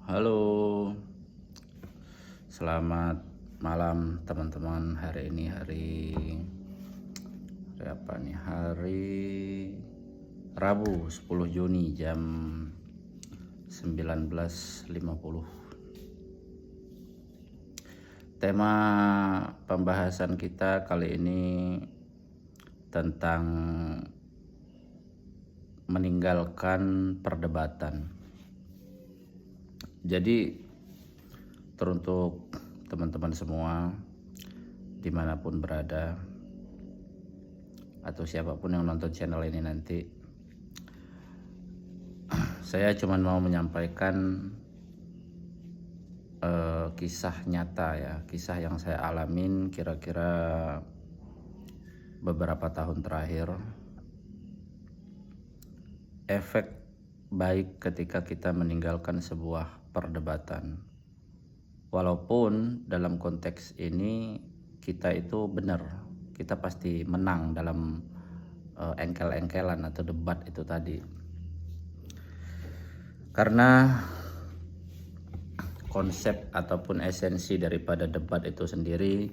Halo, selamat malam teman-teman. Hari ini hari apa nih? Hari Rabu 10 Juni jam 19.50. Tema pembahasan kita kali ini tentang meninggalkan perdebatan. Jadi teruntuk teman-teman semua dimanapun berada atau siapapun yang nonton channel ini nanti, saya cuma mau menyampaikan kisah nyata ya, kisah yang saya alamin kira-kira beberapa tahun terakhir. Efek baik ketika kita meninggalkan sebuah perdebatan, walaupun dalam konteks ini kita itu benar, kita pasti menang dalam engkel-engkelan atau debat itu tadi, karena konsep ataupun esensi daripada debat itu sendiri,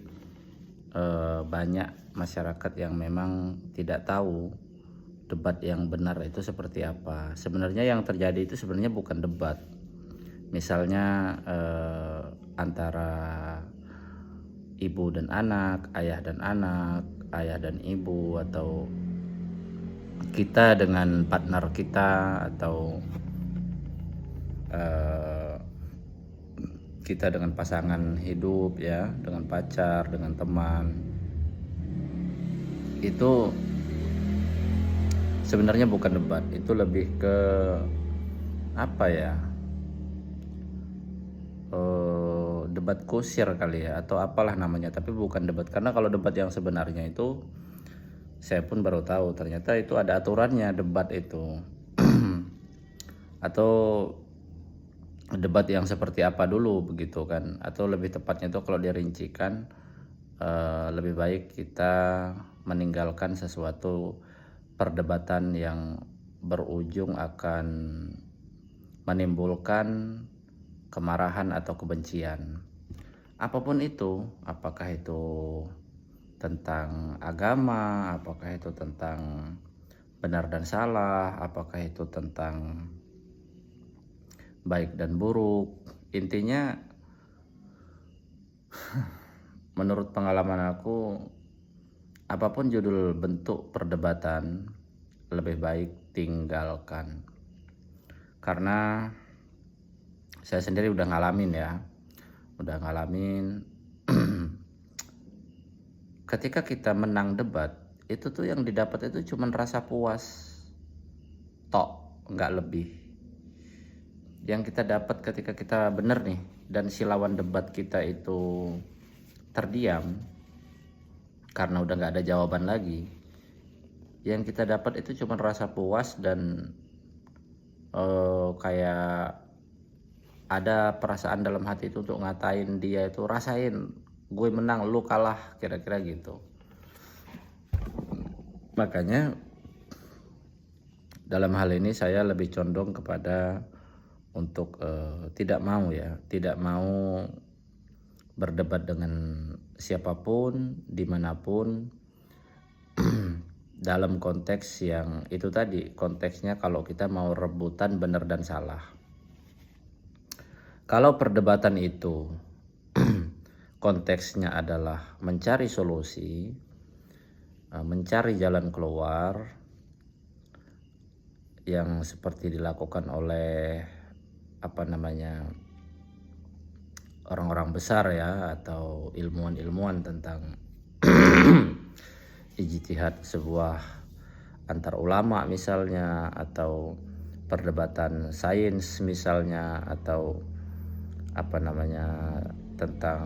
banyak masyarakat yang memang tidak tahu debat yang benar itu seperti apa. Sebenarnya yang terjadi itu sebenarnya bukan debat. Misalnya antara ibu dan anak, ayah dan ibu, atau kita dengan partner kita, atau kita dengan pasangan hidup ya, dengan pacar, dengan teman. Itu sebenarnya bukan debat, itu lebih ke apa ya, debat kusir kali ya, atau apalah namanya, tapi bukan debat. Karena kalau debat yang sebenarnya itu, saya pun baru tahu ternyata itu ada aturannya debat itu. Atau debat yang seperti apa dulu begitu kan, atau lebih tepatnya itu kalau dirincikan, lebih baik kita meninggalkan sesuatu perdebatan yang berujung akan menimbulkan kemarahan atau kebencian. Apapun itu, apakah itu tentang agama, apakah itu tentang benar dan salah, apakah itu tentang baik dan buruk. Intinya menurut pengalaman aku, apapun judul bentuk perdebatan, lebih baik tinggalkan. Karena saya sendiri udah ngalamin ketika kita menang debat, itu tuh yang didapat itu cuman rasa puas tok, nggak lebih. Yang kita dapat ketika kita bener nih dan si lawan debat kita itu terdiam karena udah nggak ada jawaban lagi, yang kita dapat itu cuma rasa puas dan kayak ada perasaan dalam hati itu untuk ngatain dia itu, rasain gue menang lu kalah, kira-kira gitu. Makanya dalam hal ini saya lebih condong kepada untuk tidak mau berdebat dengan siapapun, dimanapun, dalam konteks yang itu tadi, konteksnya kalau kita mau rebutan benar dan salah. Kalau perdebatan itu konteksnya adalah mencari solusi, mencari jalan keluar, yang seperti dilakukan oleh orang-orang besar ya, atau ilmuwan-ilmuwan tentang ijtihad sebuah antar ulama misalnya, atau perdebatan sains misalnya, atau tentang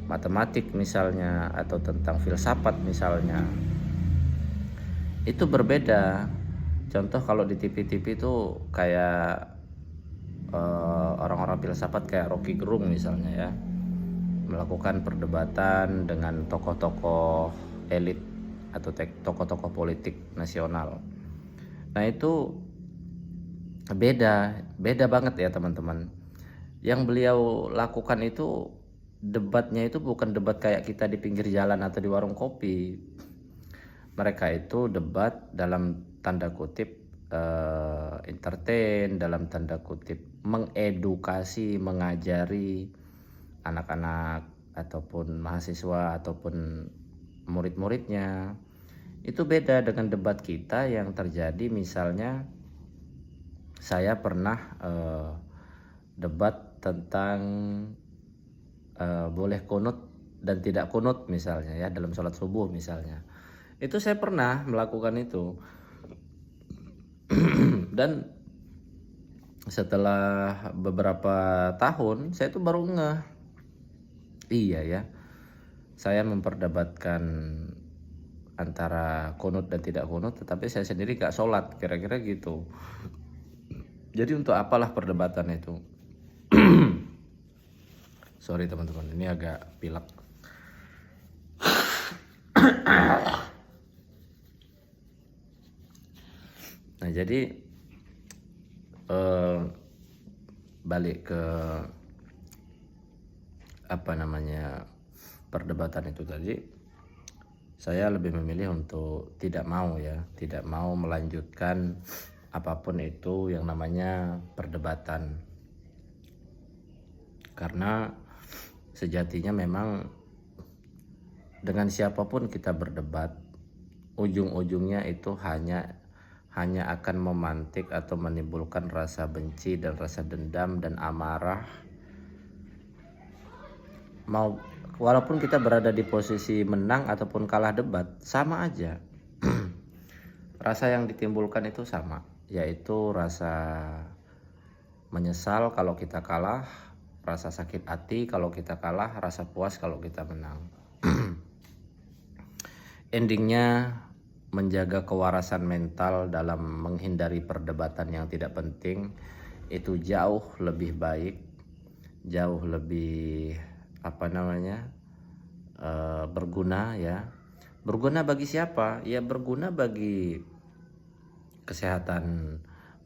matematik misalnya, atau tentang filsafat misalnya, itu berbeda. Contoh kalau di TV-TV itu kayak orang-orang filsafat kayak Rocky Gerung misalnya ya, melakukan perdebatan dengan tokoh-tokoh elit atau tokoh-tokoh politik nasional. Nah itu beda banget ya teman-teman. Yang beliau lakukan itu debatnya itu bukan debat kayak kita di pinggir jalan atau di warung kopi. Mereka itu debat dalam tanda kutip entertain, dalam tanda kutip mengedukasi, mengajari anak-anak ataupun mahasiswa ataupun murid-muridnya. Itu beda dengan debat kita yang terjadi, misalnya saya pernah debat tentang boleh kunut dan tidak kunut misalnya ya dalam sholat subuh misalnya. Itu saya pernah melakukan itu. Dan setelah beberapa tahun saya tuh baru ngeh, iya ya, saya memperdebatkan antara kunut dan tidak kunut, tetapi saya sendiri gak sholat, kira-kira gitu. Jadi untuk apalah perdebatan itu? Sorry teman-teman, ini agak pilek. Nah jadi balik ke apa namanya perdebatan itu tadi, saya lebih memilih untuk tidak mau melanjutkan apapun itu yang namanya perdebatan, karena sejatinya memang dengan siapapun kita berdebat, ujung-ujungnya itu hanya akan memantik atau menimbulkan rasa benci dan rasa dendam dan amarah. Walaupun kita berada di posisi menang ataupun kalah debat, sama aja. Rasa yang ditimbulkan itu sama, yaitu rasa menyesal kalau kita kalah, rasa sakit hati kalau kita kalah, rasa puas kalau kita menang. Endingnya menjaga kewarasan mental dalam menghindari perdebatan yang tidak penting itu jauh lebih baik, jauh lebih berguna ya. Berguna bagi siapa? Ya berguna bagi kesehatan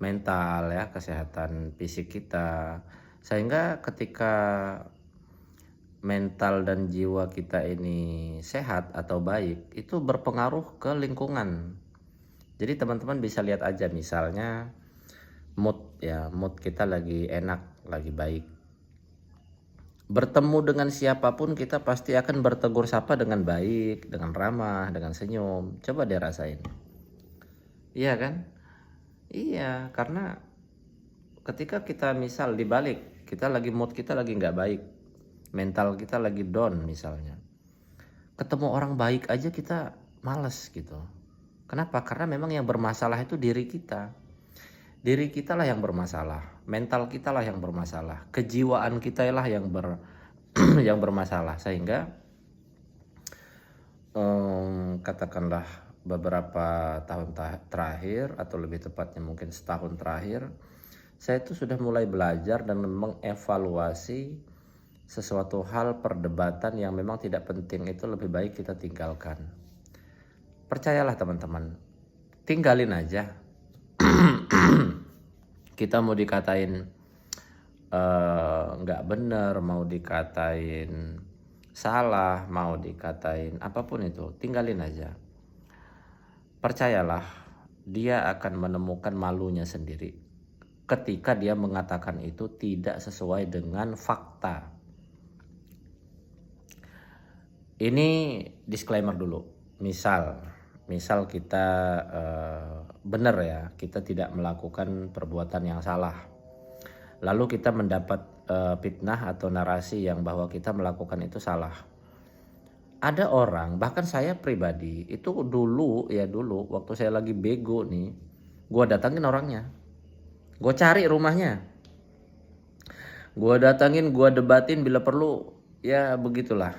mental ya, kesehatan fisik kita. Sehingga ketika mental dan jiwa kita ini sehat atau baik, itu berpengaruh ke lingkungan. Jadi teman-teman bisa lihat aja, misalnya mood kita lagi enak, lagi baik. Bertemu dengan siapapun kita pasti akan bertegur sapa dengan baik, dengan ramah, dengan senyum. Coba deh rasain. Iya kan? Iya, karena ketika kita misal dibalik, kita lagi mood kita lagi nggak baik, mental kita lagi down misalnya, ketemu orang baik aja kita males gitu. Kenapa? Karena memang yang bermasalah itu diri kita. Diri kita lah yang bermasalah, mental kita lah yang bermasalah, kejiwaan kita lah yang yang bermasalah. Sehingga katakanlah beberapa tahun terakhir, atau lebih tepatnya mungkin setahun terakhir, saya itu sudah mulai belajar dan mengevaluasi sesuatu hal perdebatan yang memang tidak penting itu lebih baik kita tinggalkan. Percayalah teman-teman, tinggalin aja. Kita mau dikatain nggak bener, mau dikatain salah, mau dikatain apapun itu, tinggalin aja. Percayalah, dia akan menemukan malunya sendiri ketika dia mengatakan itu tidak sesuai dengan fakta. Ini disclaimer dulu. Misal kita benar ya, kita tidak melakukan perbuatan yang salah, lalu kita mendapat fitnah atau narasi yang bahwa kita melakukan itu salah. Ada orang, bahkan saya pribadi itu dulu waktu saya lagi bego nih, gue datangin orangnya, gue cari rumahnya, gue datangin, gue debatin bila perlu, ya begitulah.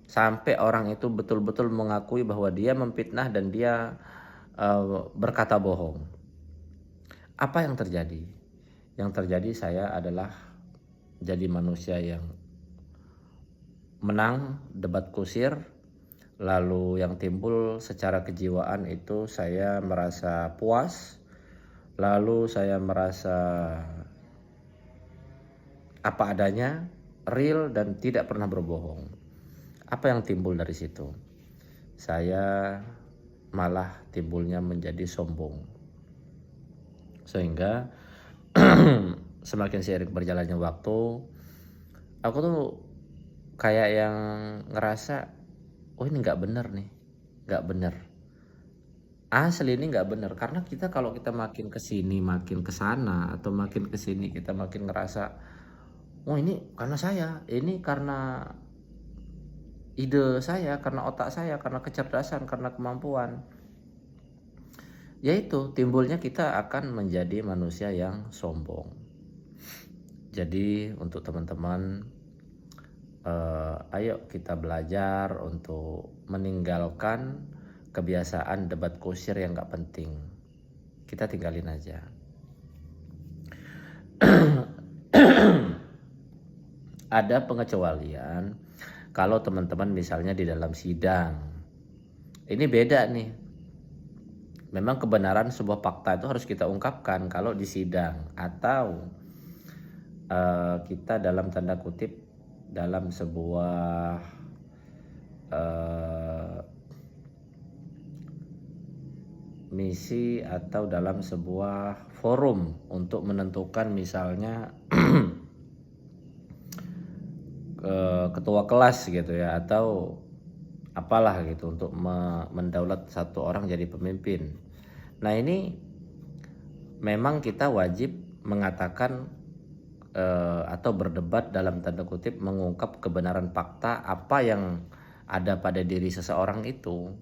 Sampai orang itu betul-betul mengakui bahwa dia memfitnah dan dia berkata bohong. Apa yang terjadi? Yang terjadi saya adalah jadi manusia yang menang debat kusir. Lalu yang timbul secara kejiwaan itu saya merasa puas. Lalu saya merasa apa adanya, real dan tidak pernah berbohong. Apa yang timbul dari situ? Saya malah timbulnya menjadi sombong. Sehingga semakin seiring berjalannya waktu, aku tuh kayak yang ngerasa, oh ini nggak bener nih, nggak bener. Asli ini nggak bener, karena kita kalau kita makin kesini makin kesana atau makin kesini kita makin ngerasa, oh ini karena saya, ini karena ide saya, karena otak saya, karena kecerdasan, karena kemampuan. Yaitu timbulnya kita akan menjadi manusia yang sombong. Jadi untuk teman-teman, ayo kita belajar untuk meninggalkan kebiasaan debat kusir yang gak penting. Kita tinggalin aja. Ada pengecualian kalau teman-teman misalnya di dalam sidang. Ini beda nih. Memang kebenaran sebuah fakta itu harus kita ungkapkan kalau di sidang, atau kita dalam tanda kutip dalam sebuah misi atau dalam sebuah forum untuk menentukan misalnya ketua kelas gitu ya, atau apalah gitu, untuk mendaulat satu orang jadi pemimpin. Nah ini memang kita wajib mengatakan atau berdebat dalam tanda kutip, mengungkap kebenaran fakta apa yang ada pada diri seseorang itu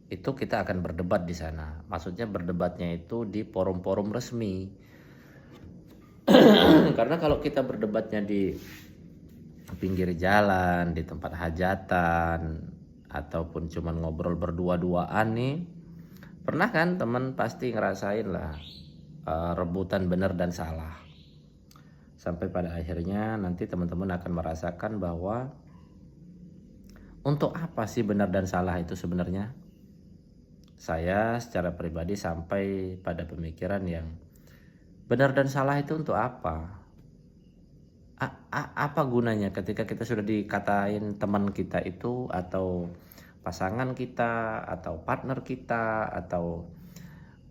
kita akan berdebat di sana. Maksudnya berdebatnya itu di forum-forum resmi. Karena kalau kita berdebatnya di pinggir jalan, di tempat hajatan, ataupun cuman ngobrol berdua-duaan nih, pernah kan teman pasti ngerasain lah rebutan benar dan salah. Sampai pada akhirnya nanti teman-teman akan merasakan bahwa untuk apa sih benar dan salah itu sebenarnya? Saya secara pribadi sampai pada pemikiran yang benar dan salah itu untuk apa? Apa gunanya ketika kita sudah dikatain teman kita itu, atau pasangan kita, atau partner kita, atau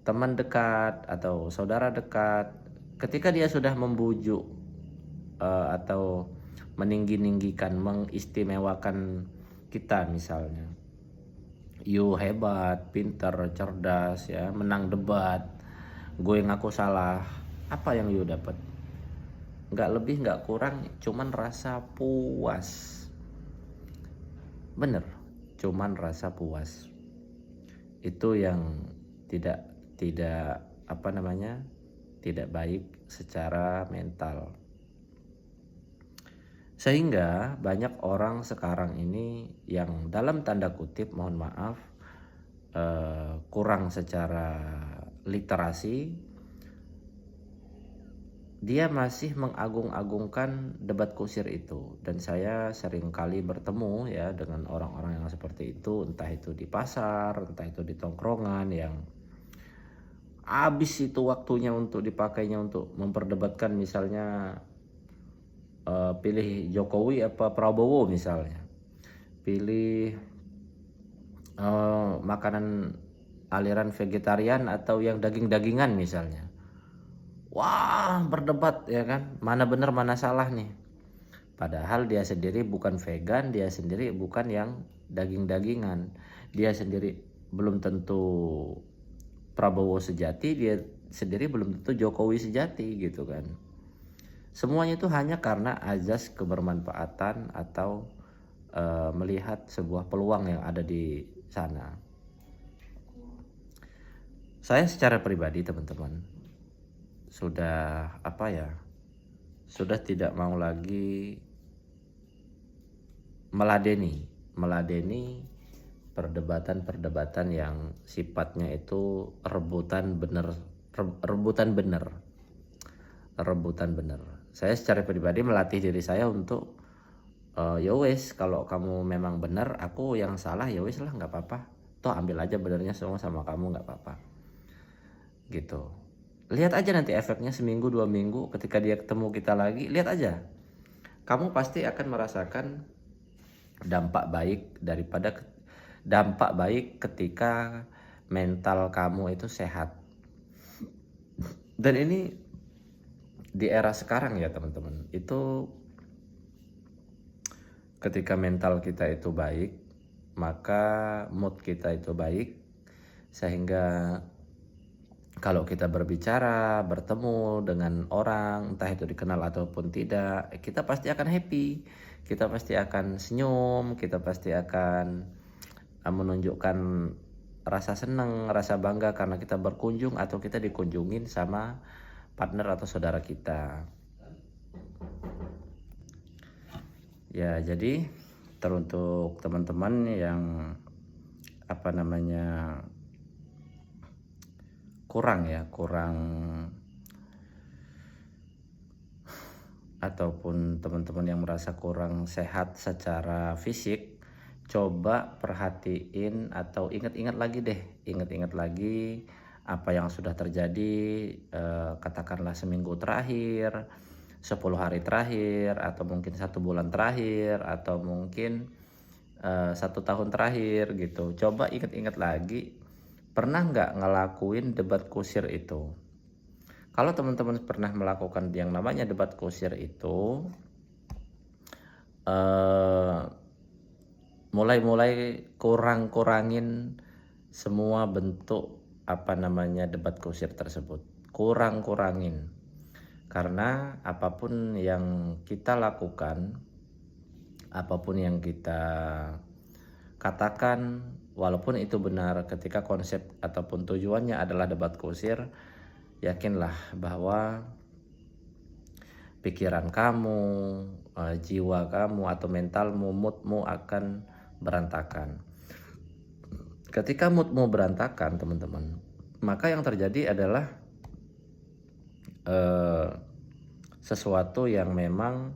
teman dekat, atau saudara dekat, ketika dia sudah membujuk atau meninggi-ninggikan, mengistimewakan kita misalnya, you hebat, pinter, cerdas ya, menang debat, gue ngaku salah, apa yang you dapat? Nggak lebih nggak kurang, cuman rasa puas. Bener, cuman rasa puas. Itu yang tidak apa namanya, tidak baik secara mental. Sehingga banyak orang sekarang ini yang dalam tanda kutip, mohon maaf, kurang secara literasi, dia masih mengagung-agungkan debat kusir itu. Dan saya sering kali bertemu ya dengan orang-orang yang seperti itu, entah itu di pasar, entah itu di tongkrongan, yang habis itu waktunya untuk dipakainya untuk memperdebatkan misalnya pilih Jokowi apa Prabowo misalnya, pilih makanan aliran vegetarian atau yang daging-dagingan misalnya. Wah, berdebat ya kan, mana benar mana salah nih. Padahal dia sendiri bukan vegan, dia sendiri bukan yang daging-dagingan, dia sendiri belum tentu Prabowo sejati, dia sendiri belum tentu Jokowi sejati gitu kan. Semuanya itu hanya karena azas kebermanfaatan atau melihat sebuah peluang yang ada di sana. Saya secara pribadi teman-teman sudah sudah tidak mau lagi meladeni perdebatan-perdebatan yang sifatnya itu rebutan bener. Saya secara pribadi melatih diri saya untuk ya wes, kalau kamu memang benar, aku yang salah, ya wes lah, nggak apa-apa. Toh ambil aja benernya semua sama kamu, nggak apa-apa. Gitu. Lihat aja nanti efeknya seminggu 2 minggu, ketika dia ketemu kita lagi, lihat aja. kamu pasti akan merasakan dampak baik ketika mental kamu itu sehat. Dan ini di era sekarang ya teman-teman, itu ketika mental kita itu baik, maka mood kita itu baik, sehingga kalau kita berbicara, bertemu dengan orang, entah itu dikenal ataupun tidak, kita pasti akan happy, kita pasti akan senyum, kita pasti akan menunjukkan rasa senang, rasa bangga karena kita berkunjung atau kita dikunjungin sama partner atau saudara kita. Ya, jadi teruntuk teman-teman yang kurang ataupun teman-teman yang merasa kurang sehat secara fisik, coba perhatiin atau ingat-ingat lagi apa yang sudah terjadi, katakanlah seminggu terakhir, 10 hari terakhir, atau mungkin 1 bulan terakhir, atau mungkin 1 tahun terakhir gitu. Coba ingat-ingat lagi, pernah nggak ngelakuin debat kusir itu? Kalau teman-teman pernah melakukan yang namanya debat kusir itu, mulai kurangin semua bentuk debat kusir tersebut. Kurangin. Karena apapun yang kita lakukan, apapun yang kita katakan, walaupun itu benar, ketika konsep ataupun tujuannya adalah debat kusir, yakinlah bahwa pikiran kamu, jiwa kamu atau mentalmu, moodmu akan berantakan. Ketika moodmu berantakan teman-teman, maka yang terjadi adalah sesuatu yang memang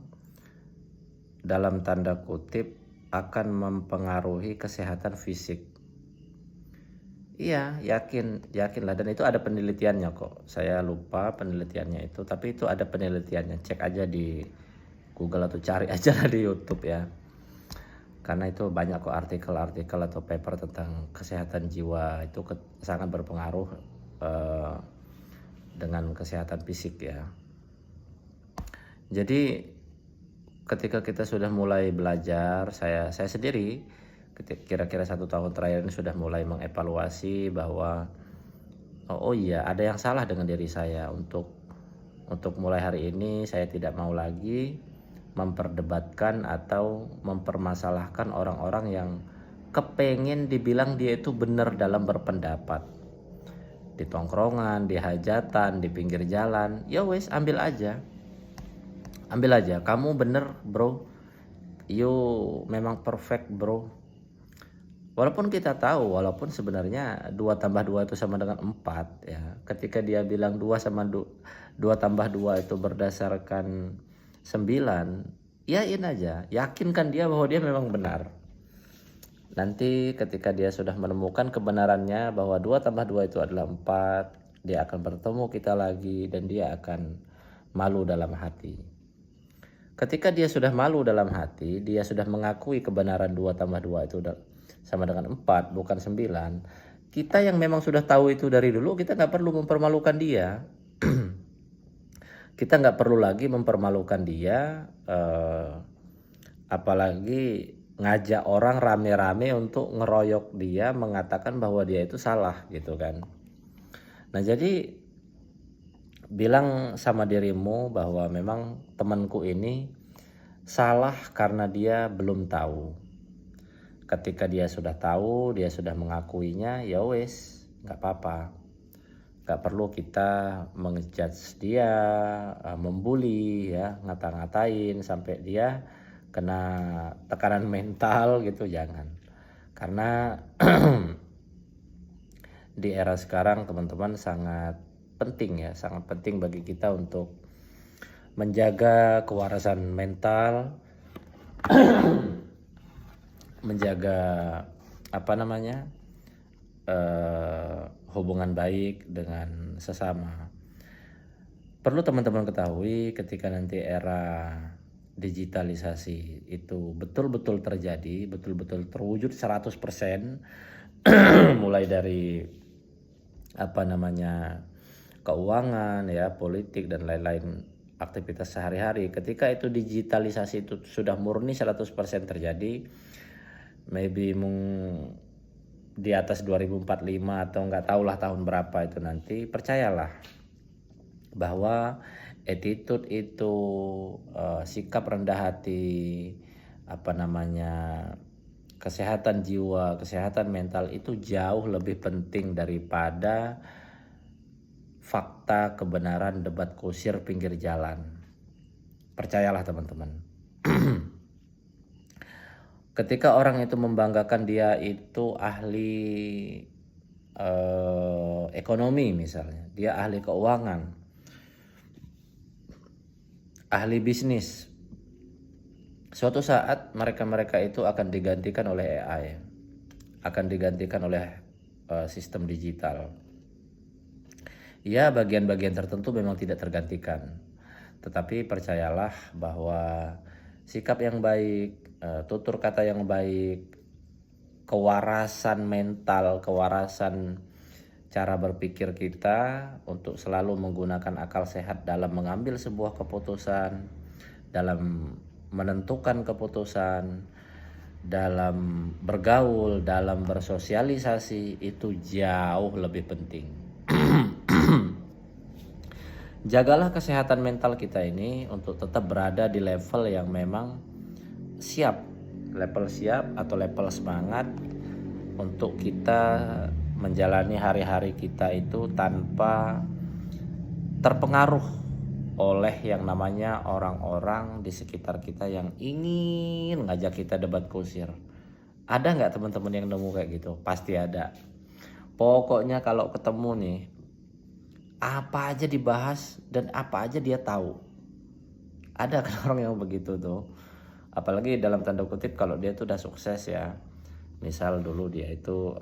dalam tanda kutip akan mempengaruhi kesehatan fisik. Iya, yakinlah, dan itu ada penelitiannya kok. Saya lupa penelitiannya itu, tapi itu ada penelitiannya. Cek aja di Google atau cari aja di YouTube ya. Karena itu banyak kok artikel-artikel atau paper tentang kesehatan jiwa, itu sangat berpengaruh dengan kesehatan fisik ya. Jadi ketika kita sudah mulai belajar, saya sendiri kira-kira 1 tahun terakhir ini sudah mulai mengevaluasi bahwa oh iya, ada yang salah dengan diri saya. Untuk mulai hari ini saya tidak mau lagi memperdebatkan atau mempermasalahkan orang-orang yang kepengen dibilang dia itu benar dalam berpendapat. Di tongkrongan, di hajatan, di pinggir jalan, ya wes ambil aja, kamu bener bro, you memang perfect bro. Walaupun kita tahu, walaupun sebenarnya 2 tambah 2 itu sama dengan 4 ya. Ketika dia bilang 2 tambah 2 itu berdasarkan 9, yakin aja, yakinkan dia bahwa dia memang benar. Nanti ketika dia sudah menemukan kebenarannya bahwa 2 tambah 2 itu adalah 4, dia akan bertemu kita lagi dan dia akan malu dalam hati. Ketika dia sudah malu dalam hati, dia sudah mengakui kebenaran 2 tambah 2 itu sama dengan 4, bukan 9. Kita yang memang sudah tahu itu dari dulu, kita nggak perlu mempermalukan dia. Kita nggak perlu lagi mempermalukan dia, apalagi ngajak orang rame-rame untuk ngeroyok dia, mengatakan bahwa dia itu salah gitu kan. Nah jadi bilang sama dirimu bahwa memang temanku ini salah karena dia belum tahu. Ketika dia sudah tahu, dia sudah mengakuinya, ya wes, nggak apa-apa. Nggak perlu kita mengejudge dia, membuli ya, ngata-ngatain sampai dia kena tekanan mental gitu, jangan. Karena di era sekarang teman-teman sangat penting bagi kita untuk menjaga kewarasan mental, menjaga hubungan baik dengan sesama. Perlu teman-teman ketahui, ketika nanti era digitalisasi itu betul-betul terjadi, betul-betul terwujud 100%, mulai dari apa namanya keuangan ya, politik dan lain-lain aktivitas sehari-hari. Ketika itu digitalisasi itu sudah murni 100% terjadi, maybe di atas 2045 atau nggak tahulah tahun berapa itu nanti, percayalah bahwa attitude itu, sikap rendah hati, apa namanya, kesehatan jiwa, kesehatan mental itu jauh lebih penting daripada fakta kebenaran debat kusir pinggir jalan. Percayalah teman-teman. Ketika orang itu membanggakan dia itu ahli ekonomi misalnya, dia ahli keuangan, ahli bisnis, suatu saat mereka itu akan digantikan oleh AI, akan digantikan oleh sistem digital. Ya, bagian-bagian tertentu memang tidak tergantikan, tetapi percayalah bahwa sikap yang baik, tutur kata yang baik, kewarasan mental, kewarasan cara berpikir kita untuk selalu menggunakan akal sehat dalam mengambil sebuah keputusan, dalam menentukan keputusan, dalam bergaul, dalam bersosialisasi, itu jauh lebih penting. Jagalah kesehatan mental kita ini untuk tetap berada di level yang memang siap, level siap atau level semangat untuk kita menjalani hari-hari kita itu tanpa terpengaruh oleh yang namanya orang-orang di sekitar kita yang ingin ngajak kita debat kusir. Ada nggak teman-teman yang nemu kayak gitu? Pasti ada. Pokoknya kalau ketemu nih, apa aja dibahas dan apa aja dia tahu. Ada kan orang yang begitu tuh. Apalagi dalam tanda kutip kalau dia tuh udah sukses ya. Misal dulu dia itu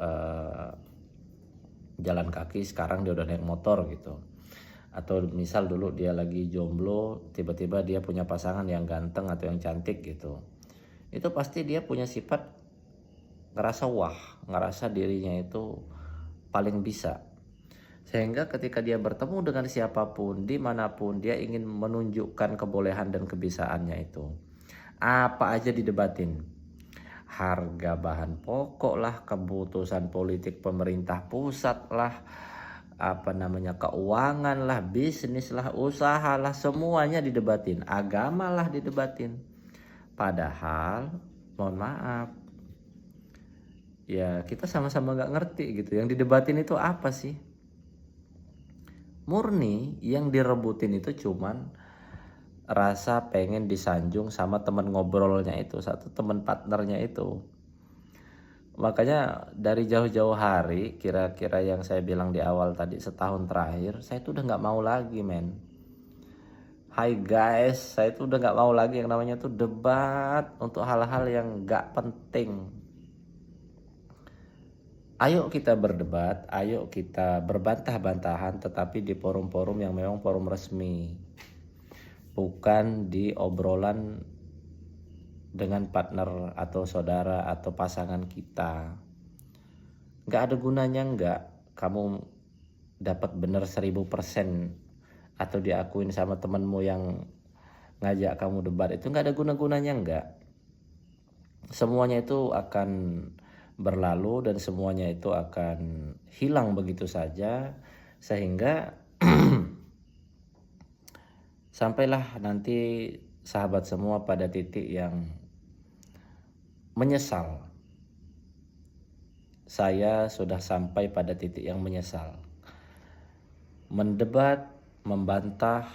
jalan kaki, sekarang dia udah naik motor gitu. Atau misal dulu dia lagi jomblo, tiba-tiba dia punya pasangan yang ganteng atau yang cantik gitu. Itu pasti dia punya sifat ngerasa wah, ngerasa dirinya itu paling bisa. Sehingga ketika dia bertemu dengan siapapun, dimanapun, dia ingin menunjukkan kebolehan dan kebisaannya itu. Apa aja didebatin. Harga bahan pokok lah, keputusan politik pemerintah pusat lah, apa namanya keuangan lah, bisnis lah, usaha lah, semuanya didebatin. Agama lah didebatin. Padahal, mohon maaf, ya kita sama-sama gak ngerti gitu. Yang didebatin itu apa sih? Murni yang direbutin itu cuman rasa pengen disanjung sama teman ngobrolnya itu, satu teman partnernya itu. Makanya dari jauh-jauh hari, kira-kira yang saya bilang di awal tadi, setahun terakhir, saya tuh udah gak mau lagi men. Hai guys, saya tuh udah gak mau lagi yang namanya tuh debat untuk hal-hal yang gak penting. Ayo kita berdebat, ayo kita berbantah-bantahan, tetapi di forum-forum yang memang forum resmi. Bukan di obrolan dengan partner atau saudara atau pasangan kita. Gak ada gunanya nggak kamu dapat bener 1000% atau diakuin sama temenmu yang ngajak kamu debat, itu nggak ada guna-gunanya nggak. Semuanya itu akan berlalu dan semuanya itu akan hilang begitu saja, sehingga sampailah nanti sahabat semua pada titik yang menyesal. Saya sudah sampai pada titik yang menyesal. Mendebat, membantah,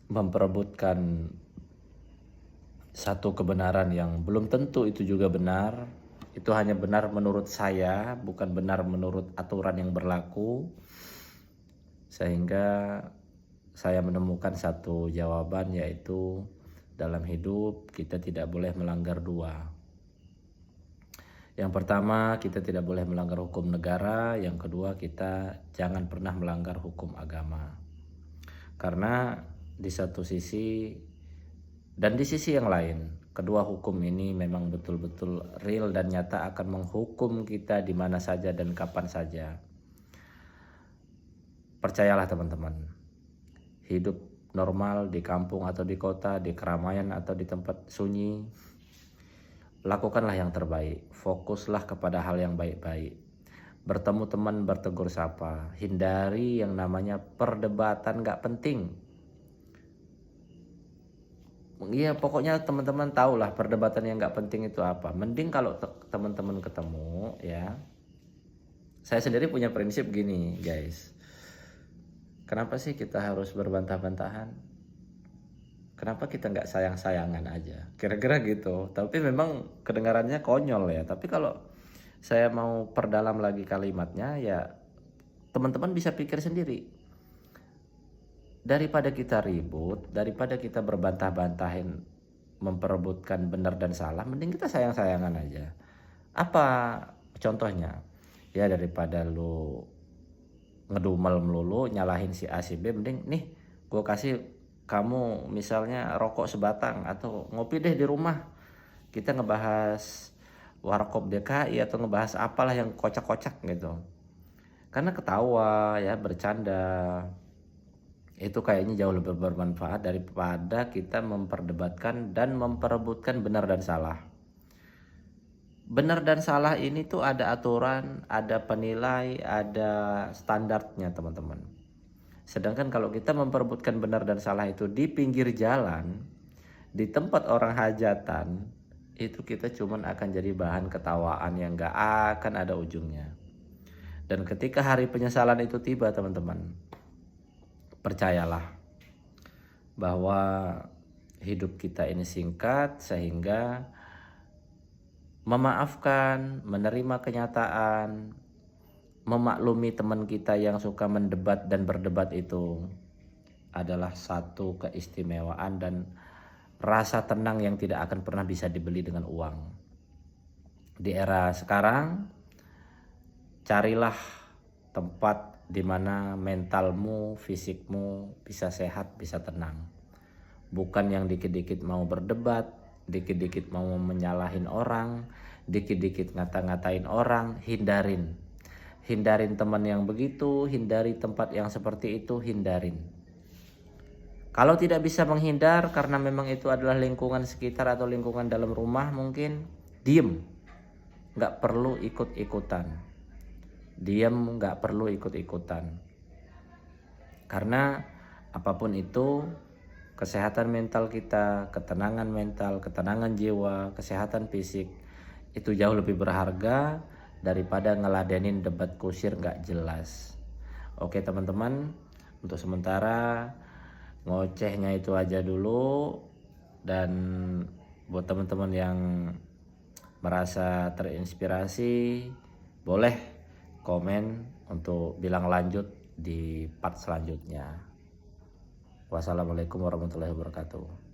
memperebutkan satu kebenaran yang belum tentu itu juga benar. Itu hanya benar menurut saya, bukan benar menurut aturan yang berlaku. Sehingga saya menemukan satu jawaban, yaitu dalam hidup kita tidak boleh melanggar dua. Yang pertama, kita tidak boleh melanggar hukum negara. Yang kedua, kita jangan pernah melanggar hukum agama. Karena di satu sisi Dan di sisi yang lain, kedua hukum ini memang betul-betul real dan nyata akan menghukum kita di mana saja dan kapan saja. Percayalah teman-teman, hidup normal di kampung atau di kota, di keramaian atau di tempat sunyi, lakukanlah yang terbaik, fokuslah kepada hal yang baik-baik. Bertemu teman bertegur sapa, hindari yang namanya perdebatan gak penting. Iya, pokoknya teman-teman tahulah perdebatan yang gak penting itu apa. Mending kalau teman-teman ketemu ya. Saya sendiri punya prinsip gini guys. Kenapa sih kita harus berbantah-bantahan? Kenapa kita nggak sayang-sayangan aja? Kira-kira gitu. Tapi memang kedengarannya konyol ya. Tapi kalau saya mau perdalam lagi kalimatnya ya, teman-teman bisa pikir sendiri. Daripada kita ribut, daripada kita berbantah-bantahin memperebutkan benar dan salah, mending kita sayang-sayangan aja. Apa contohnya? Ya daripada lu ngedumel melulu nyalahin si A si B, mending nih gue kasih kamu misalnya rokok sebatang atau ngopi deh di rumah. Kita ngebahas Warkop DKI atau ngebahas apalah yang kocak-kocak gitu. Karena ketawa ya, bercanda. Itu kayaknya jauh lebih bermanfaat daripada kita memperdebatkan dan memperebutkan benar dan salah. Benar dan salah ini tuh ada aturan, ada penilai, ada standarnya teman-teman. Sedangkan kalau kita memperebutkan benar dan salah itu di pinggir jalan, di tempat orang hajatan, itu kita cuman akan jadi bahan ketawaan yang gak akan ada ujungnya. Dan ketika hari penyesalan itu tiba teman-teman, percayalah bahwa hidup kita ini singkat, sehingga memaafkan, menerima kenyataan, memaklumi teman kita yang suka mendebat dan berdebat itu adalah satu keistimewaan dan rasa tenang yang tidak akan pernah bisa dibeli dengan uang. Di era sekarang, carilah tempat di mana mentalmu, fisikmu bisa sehat, bisa tenang. Bukan yang dikit-dikit mau berdebat, dikit-dikit mau menyalahin orang, dikit-dikit ngata-ngatain orang. Hindarin teman yang begitu, hindari tempat yang seperti itu, hindarin. Kalau tidak bisa menghindar karena memang itu adalah lingkungan sekitar atau lingkungan dalam rumah, mungkin diem, gak perlu ikut-ikutan. Diem, gak perlu ikut-ikutan. Karena apapun itu, kesehatan mental kita, ketenangan mental, ketenangan jiwa, kesehatan fisik itu jauh lebih berharga daripada ngeladenin debat kusir gak jelas. Oke teman-teman, untuk sementara ngocehnya itu aja dulu. Dan buat teman-teman yang merasa terinspirasi, boleh komen untuk bilang lanjut di part selanjutnya. Wassalamualaikum warahmatullahi wabarakatuh.